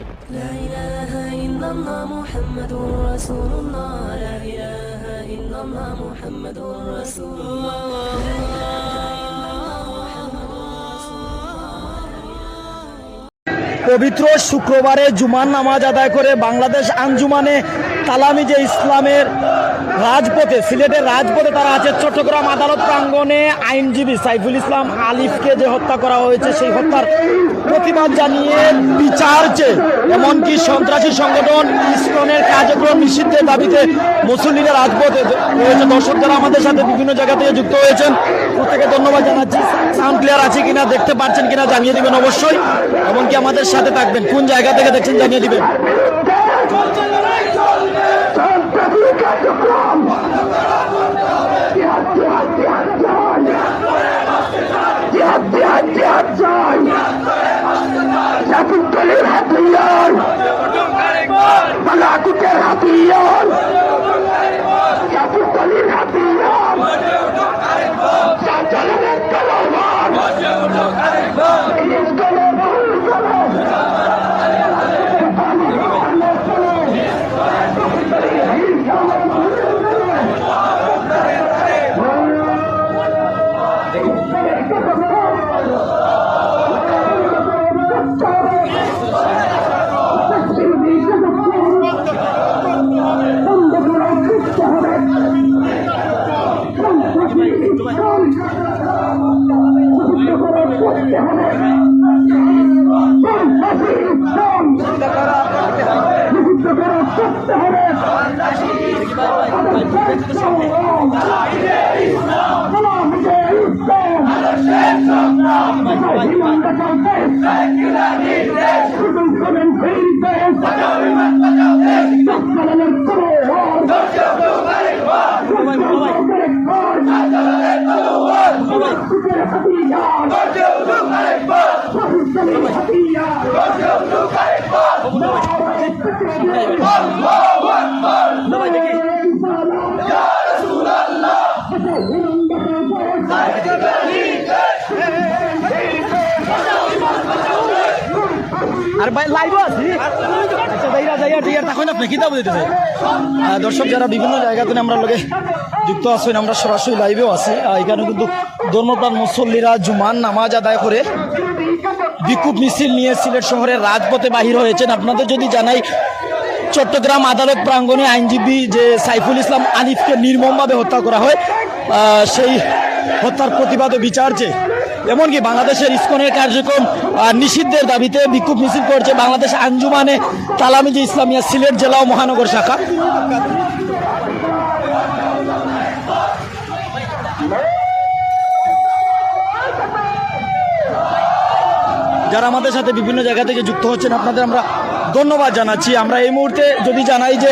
لا إله إلا الله محمد رسول الله لا إله إلا الله محمد رسول الله পবিত্র শুক্রবারে জুমার নামাজ আদায় করে বাংলাদেশ আঞ্জুমানে তালামিজে ইসলামের রাজপথে সিলেটের রাজপথে তারা আছে। চট্টগ্রাম আদালত প্রাঙ্গণে আইনজীবী সাইফুল ইসলাম আলিফকে যে হত্যা করা হয়েছে সেই হত্যার প্রতিবাদ জানিয়ে বিচার চেয়ে এমনকি সন্ত্রাসী সংগঠন ইসকনের কার্যক্রম নিষিদ্ধের দাবিতে মুসল্লিরা রাজপথে রয়েছে। দর্শক যারা আমাদের সাথে বিভিন্ন জায়গা থেকে যুক্ত হয়েছেন প্রত্যেকে ধন্যবাদ জানাচ্ছি। সাউন্ড ক্লিয়ার আছে কিনা, দেখতে পাচ্ছেন কিনা জানিয়ে দিবেন অবশ্যই, এমনকি আমাদের সাথে থাকবেন। কোন জায়গা থেকে দেখছেন জানিয়ে দিবেন। দর্শক যারা বিভিন্ন জায়গাতে আমরা লোকে যুক্ত আছেন, আমরা সরাসরি লাইভেও আছি। এখানে কিন্তু ধর্মপ্রাণ মুসল্লিরা জুমার নামাজ আদায় করে বিক্ষোভ মিছিল নিয়ে সিলেট শহরের রাজপথে বাহির হয়েছেন। আপনাদের যদি জানাই, চট্টগ্রাম আদালত প্রাঙ্গণে আইনজীবী যে সাইফুল ইসলাম আলিফকে নির্মমভাবে হত্যা করা হয়, সেই হত্যার প্রতিবাদ ও বিচার চেয়ে এমনকি বাংলাদেশের ইসকনের কার্যক্রম নিষিদ্ধের দাবিতে বিক্ষোভ মিছিল করছে বাংলাদেশ আঞ্জুমানে তালামিজে ইসলামিয়া সিলেট জেলা ও মহানগর শাখা। যারা আমাদের সাথে বিভিন্ন জায়গা থেকে যুক্ত হচ্ছেন আপনাদের আমরা ধন্যবাদ জানাচ্ছি। আমরা এই মুহূর্তে যদি জানাই যে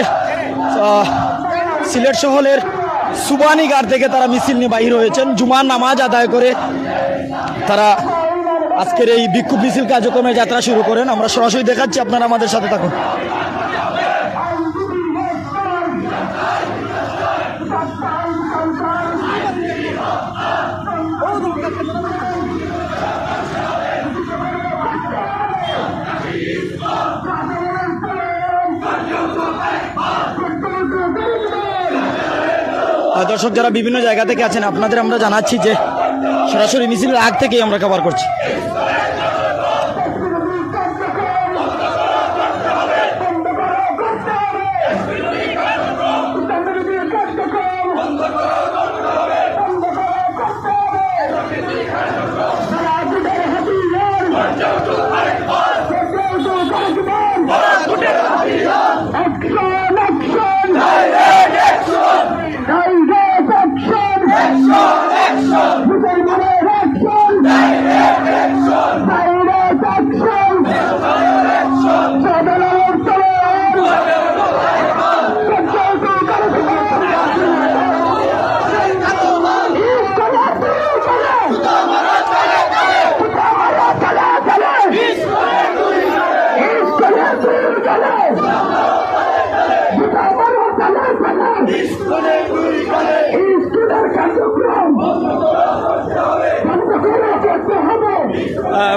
সিলেট শহরের সুবানীগার থেকে তারা মিছিল নিয়ে বাহির হয়েছেন। জুমার নামাজ আদায় করে তারা আজকের এই বিক্ষোভ মিছিল কার্যক্রমের যাত্রা শুরু করেন। আমরা সরাসরি দেখাচ্ছি, আপনারা আমাদের সাথে থাকুন। দর্শক যারা বিভিন্ন জায়গা থেকে আছেন আপনাদের আমরা জানাচ্ছি যে সরাসরি মিছিলের আগ থেকেই আমরা কভার করছি। Action!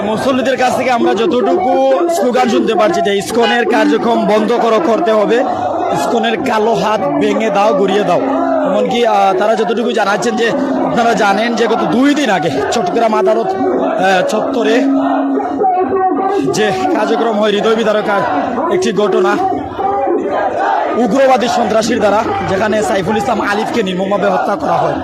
মুসল্লিদের কাছ থেকে আমরা যতটুকু স্লোগান শুনতে পারছি যে ইসকনের কার্যক্রম বন্ধ করতে হবে, ইসকনের কালো হাত ভেঙে দাও, গড়িয়ে দাও। এমনকি তারা যতটুকু জানাচ্ছেন যে আপনারা জানেন যে গত 2 দিন আগে চট্টগ্রাম আদালত চত্বরে যে কার্যক্রম হয় হৃদয় বিদারক একটি ঘটনা উগ্রবাদী সন্ত্রাসীর দ্বারা, যেখানে সাইফুল ইসলাম আলিফকে নির্মমভাবে হত্যা করা হয়।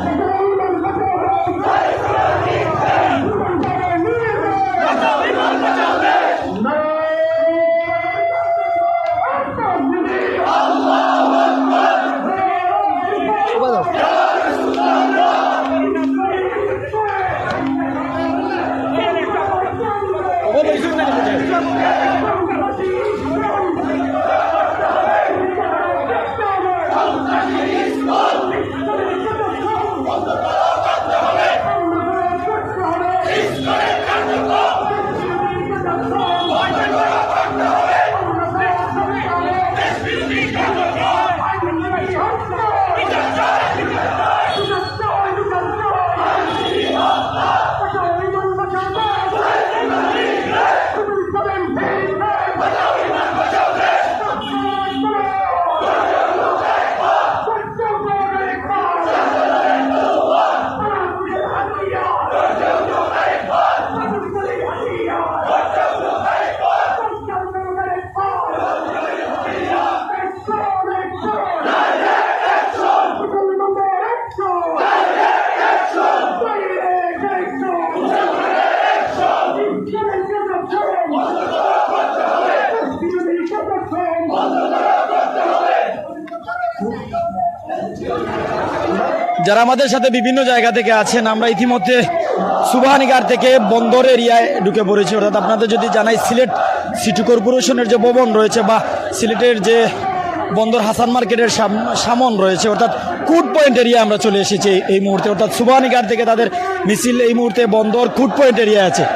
যারা আমাদের সাথে বিভিন্ন জায়গা থেকে আছেন, আমরা ইতিমধ্যে সুবহানীঘাট থেকে বন্দর এরিয়ায় ঢুকে পড়েছি। অর্থাৎ আপনাদের যদি জানাই, সিলেট সিটি কর্পোরেশনের যে ভবন রয়েছে বা সিলেটের যে বন্দর হাসান মার্কেটের সামন রয়েছে, অর্থাৎ কুড পয়েন্ট এরিয়া আমরা চলে এসেছি এই মুহূর্তে। অর্থাৎ সুবহানীঘাট থেকে তাদের মিছিল এই মুহূর্তে বন্দর কুড পয়েন্ট এরিয়া আছে।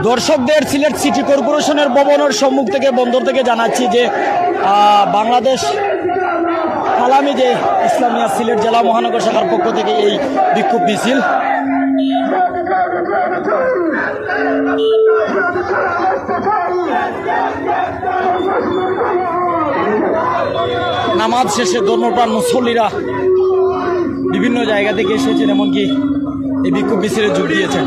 দর্শকদের সিলেট সিটি কর্পোরেশনের ভবনের সম্মুখ থেকে বন্দর থেকে জানাচ্ছি যে বাংলাদেশ আলামী যে ইসলামিয়া সিলেট জেলা মহানগর শাখার পক্ষ থেকে এই বিক্ষোভ মিছিল নামাজ শেষে ধর্মপ্রাণ মুসল্লিরা বিভিন্ন জায়গা থেকে এসেছেন, এমনকি এই বিক্ষোভ মিছিলে যোগ দিয়েছেন।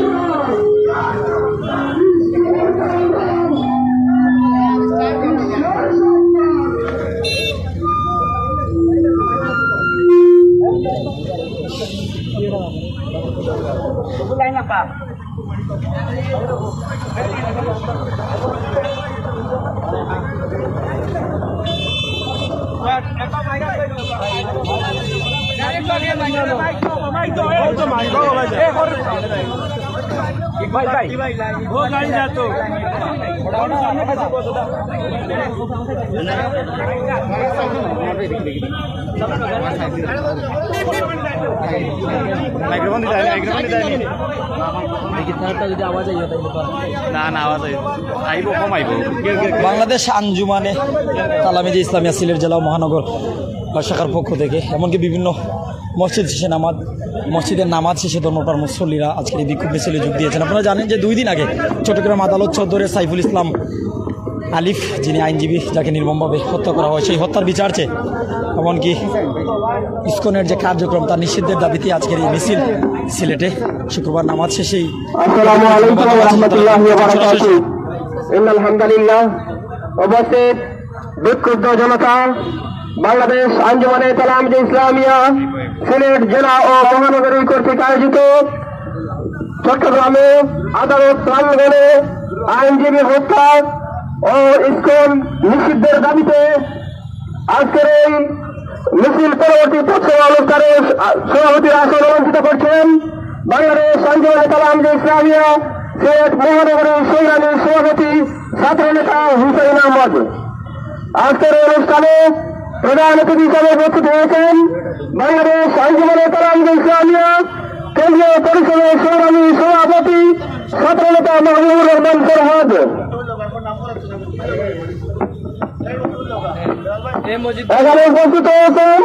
বাংলাদেশ আঞ্জুমানে তালামিজে ইসলামিয়া সিলেট জেলা ও মহানগর শাখার পক্ষ থেকে এমনকি বিভিন্ন মসজিদের নামাজ শেষে ধর্মপ্রাণ মুসল্লিরা আজকের এই বিক্ষোভ মিছিলে যোগ দিয়েছেন। আপনারা জানেন যে 2 দিন আগে চট্টগ্রাম আদালত চত্বরে সাইফুল ইসলাম আলিফ, যিনি আইনজীবী, যাকে নির্মমভাবে হত্যা করা হয়, সেই হত্যার বিচার চেয়ে এমনকি ইসকনের যে কার্যক্রম তার নিষিদ্ধের দাবিতে আজকের এই মিছিল সিলেটে শুক্রবার নামাজ শেষেই। আসসালামু আলাইকুম ওয়া রাহমাতুল্লাহি ওয়া বারাকাতুহু। ইন্নাল হামদুলিল্লাহ। উপস্থিত বিক্ষুব্ধ জনতা, বাংলাদেশ আঞ্জুমানে তালামিজে ইসলামিয়া সিলেট জেলা ও মহানগরী কর্তৃক আয়োজিত চট্টগ্রামে আদালত প্রাঙ্গণে আইনজীবী হত্যা ও ইসকন নিষিদ্ধের দাবিতে আজকের এই মিছিল পরবর্তী পথে আলোচনার সভাপতির আসন অলঙ্কৃত করছেন বাংলাদেশ আঞ্জুমানে তালামিজে ইসলামিয়া সিলেট মহানগরীর সংগ্রামী সভাপতি ছাত্র নেতা হুসাইন আহমদ। আজকের এই অনুষ্ঠানে প্রধান অতিথি হিসাবে উপস্থিত হয়েছেন বাংলাদেশ আঞ্জুমানে তালামিজে ইসলামিয়া কেন্দ্রীয় পরিষদের সংগ্রামী সভাপতি ছাত্র নেতা মাহবুবুর রহমান ফরহাদ। এখানে উপস্থিত হয়েছেন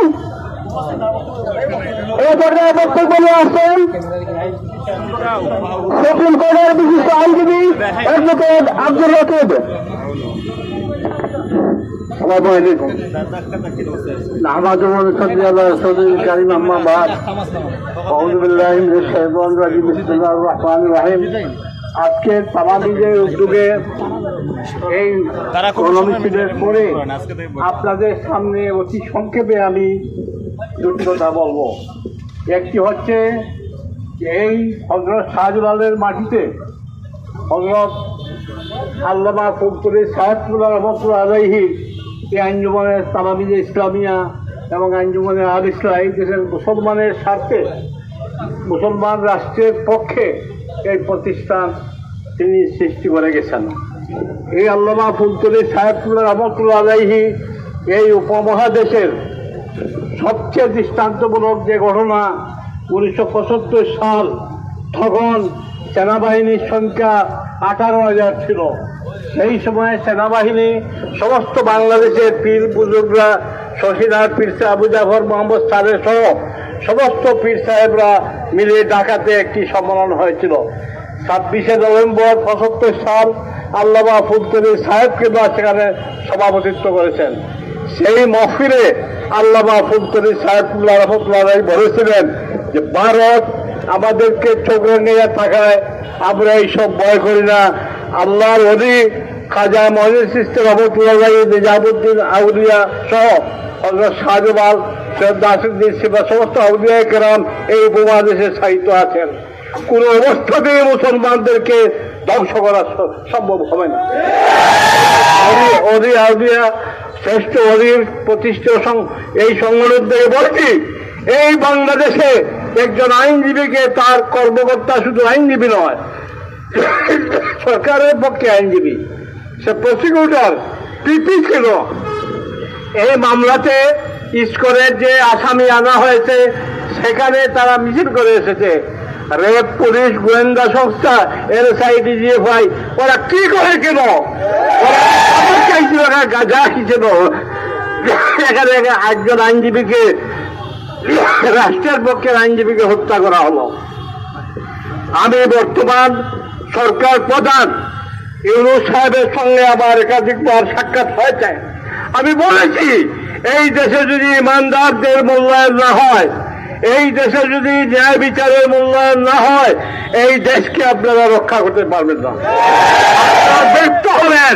এই পর্যায়ে বক্তব্য নিয়ে আসছেন সুপ্রিম কোর্টের বিশিষ্ট আইনজীবী অ্যাডভোকেট আব্দুর রকিব। আজকের তালামিজের উদ্যোগে এই কর্মসূচির পরে আপনাদের সামনে অতি সংক্ষেপে আমি দুটি কথা বলবো। একটি হচ্ছে এই হযরত শাহজালালের মাটিতে হযরত আল্লামা ফজলুল সাহেবুল্লাহ রহমতুল্লাহ আলাইহি এই আঞ্জুমানে তালামিজে ইসলামিয়া এবং আঞ্জুমানে আল ইসলাম এই দেশের মুসলমানের স্বার্থে, মুসলমান রাষ্ট্রের পক্ষে এই প্রতিষ্ঠান তিনি সৃষ্টি করে গেছেন। এই আল্লামা ফজলুল সাহেবুল্লাহ রহমতুল্লাহ আলাইহি এই উপমহাদেশের সবচেয়ে দৃষ্টান্তমূলক যে ঘটনা, 1975 সাল তখন সেনাবাহিনীর সংখ্যা 18,000 ছিল। সেই সময় সেনাবাহিনী সমস্ত বাংলাদেশের পীর বুজুর্গরা, শশীনাথ পীর সাহেব, আবু জাফর মোহাম্মদ সালেহ সহ সমস্ত পীর সাহেবরা মিলে ঢাকাতে একটি সম্মেলন হয়েছিল। 26শে নভেম্বর 75 সাল আল্লামা ফজলুল সাহেবকে সেখানে সভাপতিত্ব করেছেন। সেই মহফিলে আল্লামা ফজলুল সাহেবুল্লাহ রহমতুল্লাহ বলেছিলেন যে ভারত আমাদেরকে চোখ নিয়ে তাকায়, আমরা এইসব ভয় করি না। আল্লাহর ওলি খাজা মঈনুদ্দিন চিশতি রহমতুল্লাহ, নিজামুদ্দিন আউলিয়া সহ হযরত শাহজালাল, সৈয়দ নাসিরউদ্দিন সিবা সমস্ত আউলিয়া কেরাম এই উপমহাদেশে সাহিত্য আছেন। কোন অবস্থাতেই মুসলমানদেরকে ধ্বংস করা সম্ভব হবে না। অলি আউলিয়া শ্রেষ্ঠ অলির প্রতিষ্ঠিত এই সংগঠন থেকে বলছি, এই বাংলাদেশে একজন আইনজীবীকে তার কর্মকর্তা শুধু আইনজীবী নয়, সরকারের পক্ষে আইনজীবী, সে প্রসিকিউটর, পিপি ছিল। এই মামলাতে ইসকনের যে আসামি আনা হয়েছে সেখানে তারা মিছিল করে এসেছে। রেপ, পুলিশ, গোয়েন্দা সংস্থা, এনএসআইডি, জিএফআই ওরা কি করে কেন, ওরা চাইছিল গাঁজা ছিল। এখানে একজন আইনজীবীকে, রাষ্ট্রের পক্ষের আইনজীবীকে হত্যা করা হলো। আমি বর্তমান সরকার প্রধান ইউনূস সাহেবের সঙ্গে আমার একাধিকবার সাক্ষাৎ হয়েছে। আমি বলেছি, এই দেশে যদি ইমানদারদের মূল্যায়ন না হয়, এই দেশে যদি ন্যায় বিচারের মূল্যায়ন না হয়, এই দেশকে আপনারা রক্ষা করতে পারবেন না। আপনারা ব্যর্থ হলেন।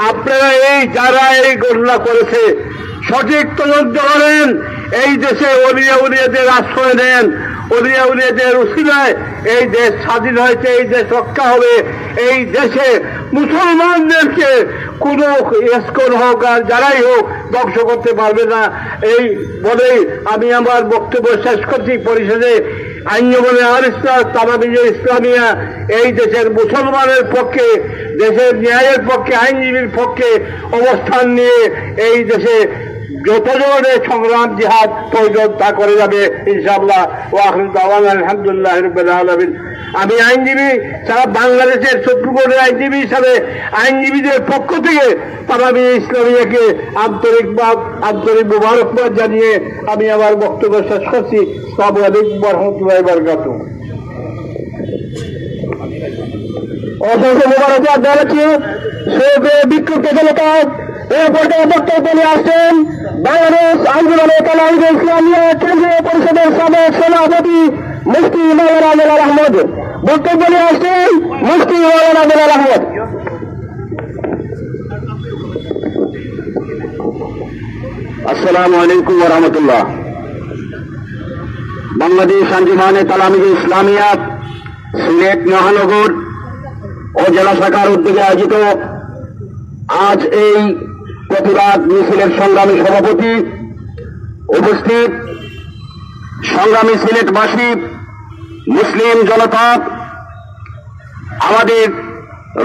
আপনারা এই যারা এই ঘটনা করেছে সঠিক তদন্ত করেন। এই দেশে ওলিয়া উলিয়াদের আশ্রয় নেন, ওলিয়া উলিয়াদের উসিলায় এই দেশ স্বাধীন হয়েছে, এই দেশ রক্ষা হবে। এই দেশে মুসলমানদেরকে কোনো ইসকন হোক আর যারাই হোক ধ্বংস করতে পারবে না। এই বলেই আমি আমার বক্তব্য শেষ করছি। পরিশেষে আঞ্জুমানে আল-ইসলাহ তালামিজে ইসলামিয়া এই দেশের মুসলমানের পক্ষে, দেশের ন্যায়ের পক্ষে, আইনজীবীর পক্ষে অবস্থান নিয়ে এই দেশে যত ধরনের সংগ্রাম জিহাদ প্রয়োজন তা করে যাবে ইনশাআল্লাহ। ওয়া আখিরু দাওয়ানা আলহামদুলিল্লাহি রাব্বিল আলামিন। আমি আইনজীবী, সারা বাংলাদেশের সুপ্রিম কোর্টের আইনজীবী হিসাবে আইনজীবীদের পক্ষ থেকে তালামি ইসলামিয়াকে আন্তরিক মোবারকবাদ জানিয়ে আমি আমার বক্তব্য শেষ করছি। আসসালামু আলাইকুম ওয়া রাহমাতুল্লাহি ওয়া বারাকাতুহু। অসংখ্য মোবারকবাদ জানাচ্ছি বিক্ষুব্ধ জনতা। এই পর্যায়ে বক্তব্য নিয়ে আসছেন বাংলাদেশ আন্দোলনে তালামি ইসলামিয়া কেন্দ্রীয় পরিষদের সাবেক সভাপতি মুফতি মাওলানা বেলাল আহমদ। বক্তব্য নিয়ে আসছেন মুফতি মাওলানা বেলাল আহমদ। আসসালামু আলাইকুম ওয়া রাহমাতুল্লাহ। বাংলাদেশ আঞ্জুমানে তালামি ইসলামিয়া সিলেট মহানগর ও জেলা শাখার উদ্যোগে আয়োজিত আজ এই প্রতিবাদ মিছিলের সংগ্রামী সভাপতি, উপস্থিত সংগ্রামী সিলেটবাসী, মুসলিম জনতা, আমাদের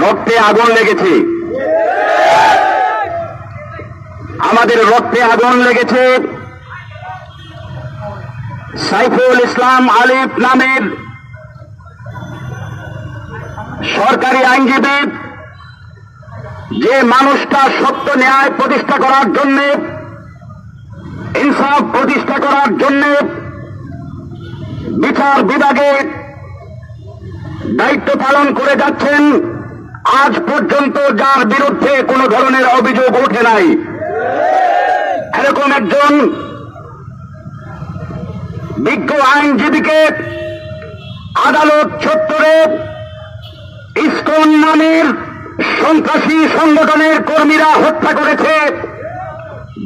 রক্তে আগুন লেগেছে, আমাদের রক্তে আগুন লেগেছে সাইফুল ইসলাম আলিফ নামের সরকারি আইনজীবী, যে মানুষটা সত্য ন্যায় প্রতিষ্ঠা করার জন্য, ইনসাফ প্রতিষ্ঠা করার জন্য বিচার বিভাগে দায়িত্ব পালন করে যাচ্ছেন, আজ পর্যন্ত যার বিরুদ্ধে কোনো ধরনের অভিযোগ ওঠে নাই, এরকম একজন বিজ্ঞ আইনজীবীকে আদালত চত্বরে ইসকন নামের সন্ত্রাসী সংগঠনের কর্মীরা হত্যা করেছে।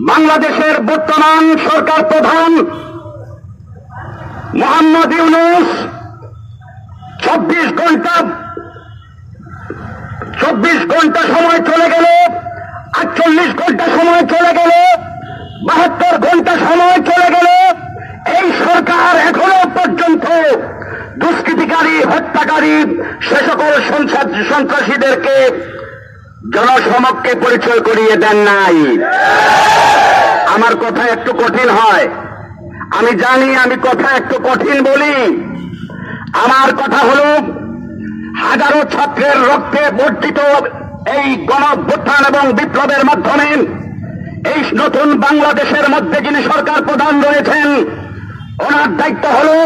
বাংলাদেশের বর্তমান সরকার প্রধান মোহাম্মদ ইউনূস 24 ঘন্টা সময় চলে গেল, 48 ঘন্টা সময় চলে গেল, 72 ঘন্টা সময় চলে গেল, এই সরকার এখনো পর্যন্ত দুষ্কৃতিকারী, হত্যাকারী, সে সকল সন্ত্রাসীদেরকে জনসমক্ষে পরিচয় করিয়ে দেন নাই। আমার কথা একটু কঠিন হয়, আমি জানি, আমি কথা একটু কঠিন বলি। আমার কথা হলো, হাজারো ছাত্রের রক্তে বর্ধিত এই গণঅভ্যুত্থান এবং বিপ্লবের মাধ্যমে এই নতুন বাংলাদেশের মধ্যে যিনি সরকার প্রধান রয়েছেন, ওনার দায়িত্ব হলো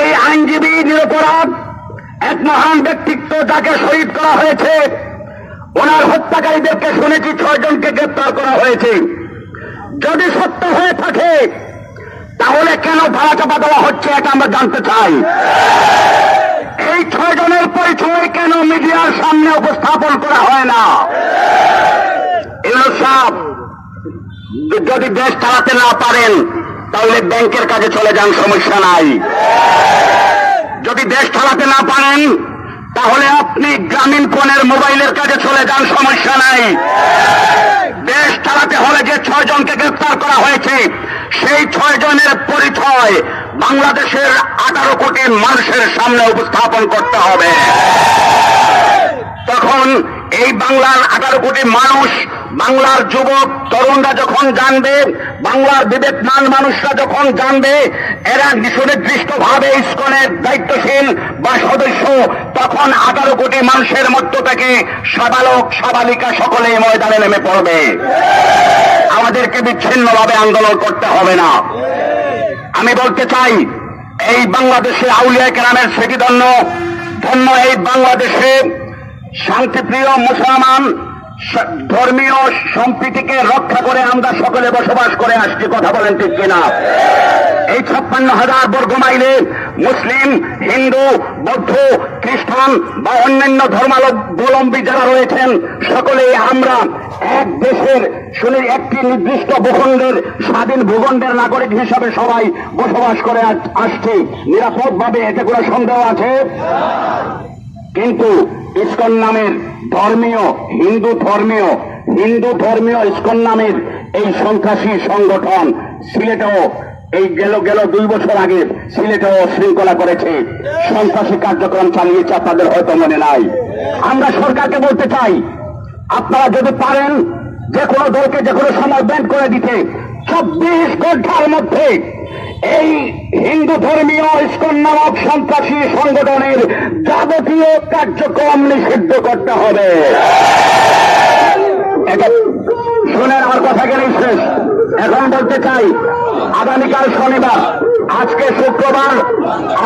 এই আইনজীবী নিরপরাধ এক মহান ব্যক্তিত্ব যাকে শহীদ করা হয়েছে, ওনার হত্যাকারীদেরকে শুনেছি 6 জনকে গ্রেপ্তার করা হয়েছে। যদি সত্য হয়ে থাকে তাহলে কেন ভাড়া চাপা দেওয়া হচ্ছে, এটা আমরা জানতে চাই। এই 6 জনের পরিচয় কেন মিডিয়ার সামনে উপস্থাপন করা হয় না? ইউনূস সাহেব, যদি দেশ চালাতে না পারেন তাহলে ব্যাংকের কাছে চলে যান, সমস্যা নাই। যদি দেশ চালাতে না পারেন তাহলে আপনি গ্রামীণ ফোনের মোবাইলের কাছে চলে যান, সমস্যা নাই। দেশ চালাতে হলে যে 6 জনকে গ্রেফতার করা হয়েছে, সেই 6 জনের পরিচয় বাংলাদেশের 18 কোটি মানুষের সামনে উপস্থাপন করতে হবে। তখন এই বাংলার 18 কোটি মানুষ, বাংলার যুবক তরুণরা যখন জানবে, বাংলার বিবেকমান মানুষরা যখন জানবে এরা সুনির্দিষ্টভাবে ইসকনের দায়িত্বশীল বা সদস্য, তখন 18 কোটি মানুষের মধ্য থেকে সাবালক সাবালিকা সকলেই ময়দানে নেমে পড়বে। আমাদেরকে বিচ্ছিন্নভাবে আন্দোলন করতে হবে না। আমি বলতে চাই, এই বাংলাদেশে আউলিয়া কেরামের স্মৃতিধন্য ধন্য এই বাংলাদেশে শান্তিপ্রিয় মুসলমান ধর্মীয় সম্প্রীতিকে রক্ষা করে আমরা সকলে বসবাস করে আসছি, কথা বলেন ঠিক কিনা? এই 56,000 বর্গ মাইলে মুসলিম, হিন্দু, বৌদ্ধ, খ্রিস্টান বা অন্যান্য ধর্মাবলম্বী যারা রয়েছেন, সকলেই আমরা এক দেশের একটি নির্দিষ্ট ভূখণ্ডের স্বাধীন ভূখণ্ডের নাগরিক হিসাবে সবাই বসবাস করে আসছি নিরাপদভাবে, এতে কোনো সন্দেহ আছে? কিন্তু ইসকন নামের ধর্মীয় হিন্দু ধর্মীয় ইসকন নামের এই সন্ত্রাসী সংগঠন সিলেটেও এই গেল 2 বছর আগে সিলেটেও শৃঙ্খলা করেছে, সন্ত্রাসী কার্যক্রম চালিয়েছে, আপনাদের হয়তো মনে নাই। আমরা সরকারকে বলতে চাই, আপনারা যদি পারেন যে কোনো দলকে যে কোনো সময় ব্যান্ড করে দিতে, 24 ঘন্টার মধ্যে এই হিন্দু ধর্মীয় ইসকন নামক সন্ত্রাসী সংগঠনের যাবতীয় কার্যক্রম নিষিদ্ধ করতে হবে। শুনেন, আমার কথা গেলেই শেষ। এখন বলতে চাই, আগামীকাল শনিবার, আজকে শুক্রবার,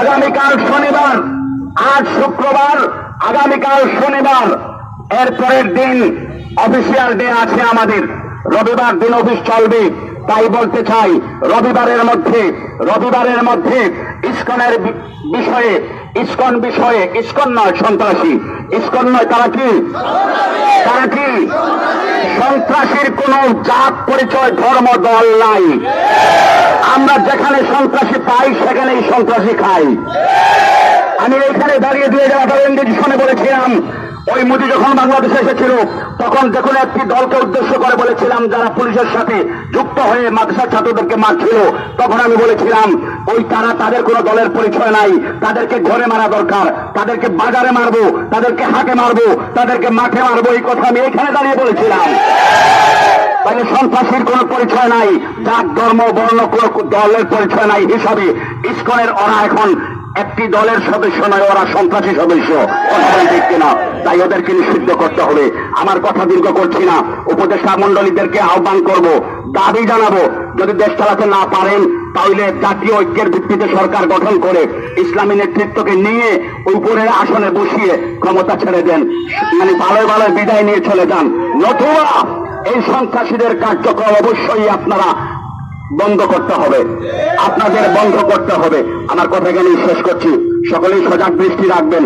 আগামীকাল শনিবার, আজ শুক্রবার, আগামীকাল শনিবার, এর পরের দিন অফিসিয়াল ডে আছে আমাদের, রবিবার দিন অফিস চলবে। তাই বলতে চাই, রবিবারের মধ্যে ইসকনের বিষয়ে, ইসকন নয় সন্ত্রাসী, ইসকন নয়, তারা কি সন্ত্রাসীর কোন জাত পরিচয় ধর্ম দল নাই। আমরা যেখানে সন্ত্রাসী পাই সেখানেই সন্ত্রাসী খাই। আমি এইখানে দাঁড়িয়ে 2018 সনে বলেছিলাম, ওই মোদী যখন বাংলাদেশে এসেছিল তখন যখন একটি দলকে উদ্দেশ্য করে বলেছিলাম যারা পুলিশের সাথে যুক্ত হয়ে মাদ্রাসার ছাত্রদেরকে মারছিল, তখন আমি বলেছিলাম ওই তাদের কোনো দলের পরিচয় নাই, তাদেরকে ঘরে মারা দরকার, তাদেরকে বাজারে মারবো, তাদেরকে হাটে মারবো, তাদেরকে মাঠে মারবো, এই কথা আমি এখানে দাঁড়িয়ে বলেছিলাম। তাহলে সন্ত্রাসীর কোন পরিচয় নাই, জাত ধর্ম বর্ণ কোন দলের পরিচয় নাই হিসাবে ইসকনের ওরা এখন একটি দলের সদস্য নয়, ওরা সন্ত্রাসী সদস্য। ঠিক কিনা? তাই ওদেরকে নিষিদ্ধ করতে হবে। আমার কথা দীর্ঘ করছি না, উপদেষ্টা মন্ডলীদেরকে আহ্বান করব, দাবি জানাবো, যদি দেশ চালাতে না পারেন তাহলে জাতীয় ঐক্যের ভিত্তিতে সরকার গঠন করে ইসলামী নেতৃত্বকে নিয়ে উপরের আসনে বসিয়ে ক্ষমতা ছেড়ে দেন, মানে ভালো বিদায় নিয়ে চলে যান। নতুবা এই সন্ত্রাসীদের কার্যক্রম অবশ্যই আপনারা বন্ধ করতে হবে, আপনাদের বন্ধ করতে হবে। আমার কথা এখানেই শেষ করছি। সকলেই সজাগ দৃষ্টি রাখবেন,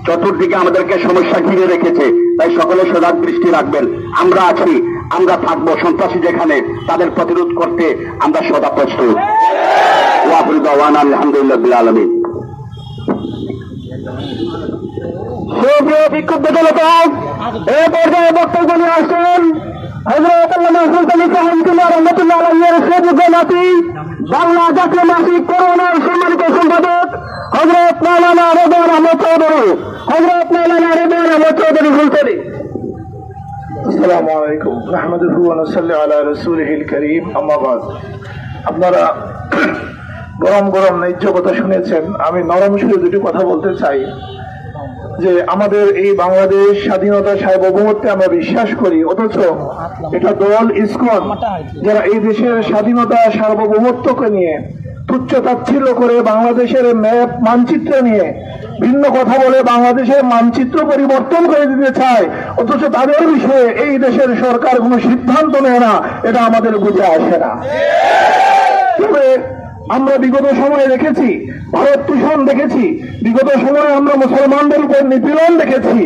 চতুর্দিকে আমাদেরকে সমস্যা ঘিরে রেখেছে, তাই সকলে সজাগ দৃষ্টি রাখবেন। আমরা আছি, আমরা থাকবো, সন্ত্রাসী যেখানে তাদের প্রতিরোধ করতে আমরা সদা প্রস্তুত। আলহামদুলিল্লাহ বিল আলামিন। সুপ্রিয় বিক্ষুব্ধ জনতা, এই পর্যায়ে বক্তব্য নিয়ে আসছেন বাংলা জাতীয় মাসিক করোনার সম্মানিত সম্পাদক হযরত মাওলানা রেদওয়ান আহমদ চৌধুরী। আসসালামু আলাইকুম নাহমাদুহু ওয়া নুসাল্লি আলা রাসূলিহিল কারীম, আম্মা বাদ। আপনারা গরম ন্যায্য কথা শুনেছেন। আমি নরম সুরে দুটি কথা বলতে চাই যে আমাদের এই বাংলাদেশ স্বাধীনতা সার্বভৌমত্বে আমরা বিশ্বাস করি, অথচ এটা দল ইসকন যারা এই দেশের স্বাধীনতা সার্বভৌমত্বকে নিয়ে তুচ্ছ তাচ্ছিল্য করে বাংলাদেশের ম্যাপ মানচিত্র নিয়ে ভিন্ন কথা বলে বাংলাদেশের মানচিত্র পরিবর্তন করে দিতে চায়, অথচ তাদের বিষয়ে এই দেশের সরকার কোনো সিদ্ধান্ত নেয় না, এটা আমাদের বুঝে আসে না। তবে আমরা বিগত সময়ে দেখেছি ভারত দূষণ দেখেছি, বিগত সময়ে আমরা মুসলমানদের উপর নিপীড়ন দেখেছি,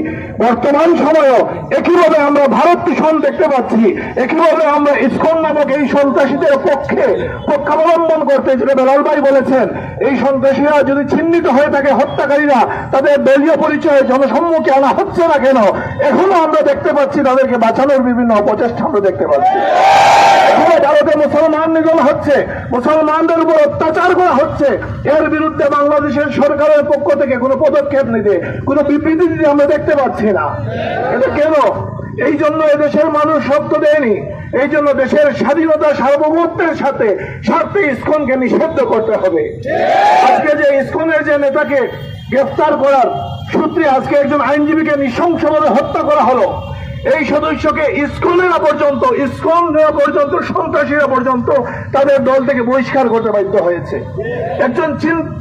বর্তমান সময়েও একইভাবে আমরা ভারত দূষণ দেখতে পাচ্ছি। একইভাবে আমরা ইসকন নামক এই সন্ত্রাসীদের পক্ষাবলম্বন করতে, যেটা বেলাল ভাই বলেছেন, এই সন্ত্রাসীরা যদি চিহ্নিত হয়ে থাকে, হত্যাকারীরা তাদের দলীয় পরিচয়ে জনসম্মুখে আনা হচ্ছে না কেন? এখনো আমরা দেখতে পাচ্ছি তাদেরকে বাঁচানোর বিভিন্ন অপচেষ্টা আমরা দেখতে পাচ্ছি। এখনো ভারতে মুসলমান নিধন হচ্ছে, মুসলমানদের উপর অত্যাচার করা হচ্ছে, এর বিরুদ্ধে বাংলাদেশের সরকারের পক্ষ থেকে কোনো পদক্ষেপ নিতে, কোনো বিবৃতি দিতে আমরা দেখতে পাচ্ছি না। এটা কেন? এই জন্য এদেশের মানুষ শব্দ দেয়নি, এই জন্য দেশের স্বাধীনতা সার্বভৌমত্বের সাথে স্বার্থে ইসকনকে নিষিদ্ধ করতে হবে। আজকে যে ইসকনের যে নেতাকে গ্রেফতার করার সূত্রে আজকে একজন আইনজীবীকে নৃশংসভাবে হত্যা করা হলো, এই সদস্যকে ইসকনেরা পর্যন্ত সন্ত্রাসীরা পর্যন্ত তাদের দল থেকে বহিষ্কার করতে বাধ্য হয়েছে। একজন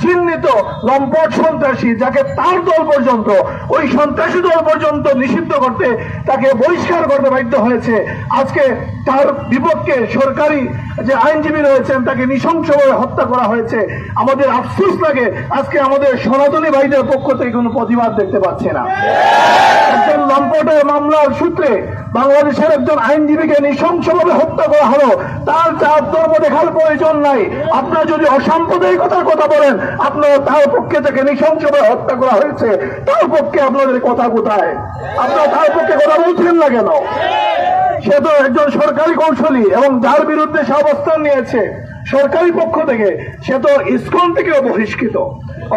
চিহ্নিত লম্পট সন্ত্রাসী যাকে তার দল পর্যন্ত, ওই সন্ত্রাসী দল পর্যন্ত নিষিদ্ধ করতে, তাকে বহিষ্কার করতে বাধ্য হয়েছে। আজকে তার বিপক্ষে সরকারি যে আইনজীবী রয়েছেন তাকে নৃশংসভাবে হত্যা করা হয়েছে। আমাদের আফসোস লাগে আজকে আমাদের সনাতনী ভাইদের পক্ষ থেকে কোনো প্রতিবাদ দেখতে পাচ্ছে না। একজন লম্পটের মামলার সূত্রে বাংলাদেশের একজন আইনজীবীকে নৃশংসভাবে হত্যা করা হলো, তার জাত ধর্ম দেখার প্রয়োজন নাই। আপনারা যদি অসাম্প্রদায়িকতার কথা বলেন, আপনারা তার পক্ষে থেকে নৃশংসভাবে হত্যা করা হয়েছে, তার পক্ষে আপনাদের কথা কোথায়? আপনারা তার পক্ষে কথা বলছেন না কেন? সে তো একজন সরকারি কৌশলী এবং যার বিরুদ্ধে সে অবস্থান নিয়েছে, সরকারি পক্ষ থেকে, সে তো ইসকন থেকেও বহিষ্কৃত।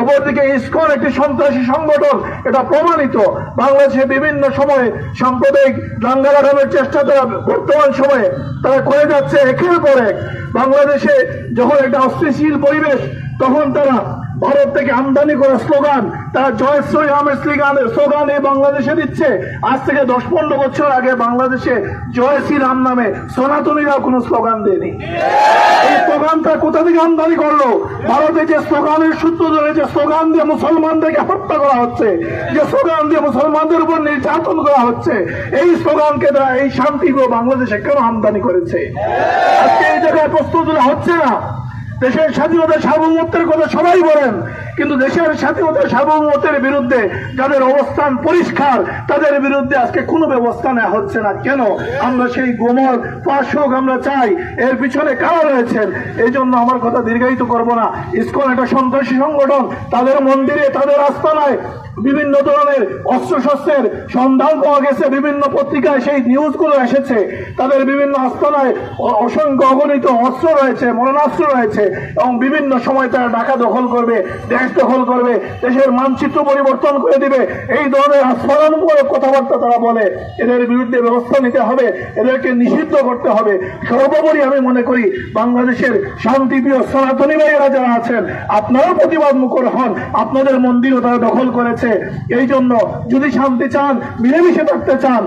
অপরদিকে ইসকন একটি সন্ত্রাসী সংগঠন, এটা প্রমাণিত। বাংলাদেশে বিভিন্ন সময়ে সাম্প্রদায়িক দাঙ্গা লাগানোর চেষ্টা তারা বর্তমান সময়ে তারা করে যাচ্ছে একের পর এক। বাংলাদেশে যখন একটা অস্থিতিশীল পরিবেশ, তখন তারা ভারত থেকে আমদানি করা স্লোগান, তারা জয় শ্রীরামের স্লোগান এই বাংলাদেশে দিচ্ছে। আজ থেকে 10-15 বছর আগে বাংলাদেশে জয় শ্রীরাম নামে সনাতনীরা কোনো স্লোগান দেয়নি। এই স্লোগানটা কোথা থেকে আমদানি করলো? ভারতে যে স্লোগানের সূত্র ধরে যে স্লোগান দিয়ে মুসলমানদেরকে হত্যা করা হচ্ছে, যে স্লোগান দিয়ে মুসলমানদের উপর নির্যাতন করা হচ্ছে, এই স্লোগানকে তারা এই শান্তিগুলো বাংলাদেশে কেন আমদানি করেছে? আজকে এই জায়গায় প্রস্তুত হচ্ছে না। দেশের স্বাধীনতা সার্বভৌমত্বের কথা সবাই বলেন, কিন্তু দেশের স্বাধীনতা সার্বভৌমত্বের বিরুদ্ধে যাদের অবস্থান পরিষ্কার, তাদের বিরুদ্ধে আজকে কোনো ব্যবস্থা নেওয়া হচ্ছে না। কেন? আমরা সেই গোমর ফাঁস হোক আমরা চাই। এর পিছনে কারা রয়েছেন? এই জন্য আমার কথা দীর্ঘায়িত করব না। ইসকন একটা সন্ত্রাসী সংগঠন, তাদের মন্দিরে, তাদের আস্তানায় বিভিন্ন ধরনের অস্ত্রশস্ত্রের সন্ধান পাওয়া গেছে, বিভিন্ন পত্রিকায় সেই নিউজগুলো এসেছে। তাদের বিভিন্ন আস্তানায় অসংখ্য অগণিত অস্ত্র রয়েছে, মরণাস্ত্র রয়েছে, এবং বিভিন্ন সময় তারা ঢাকা দখল করবে, দেশ দখল করবে, দেশের মানচিত্র পরিবর্তন করে দিবে। এই ধরনের আস্ফালনমূলক কথাবার্তা তারা বলে। এদের বিরুদ্ধে ব্যবস্থা নিতে হবে, এদেরকে নিষিদ্ধ করতে হবে। সর্বোপরি আমি মনে করি বাংলাদেশের শান্তিপ্রিয় সনাতনী ভাইয়েরা যারা আছেন, আপনারাও প্রতিবাদ মুখর হন। আপনাদের মন্দিরও তারা দখল করেছে। এই জন্য যদি শান্তি চান, মিলেমিশে থাকতে চান,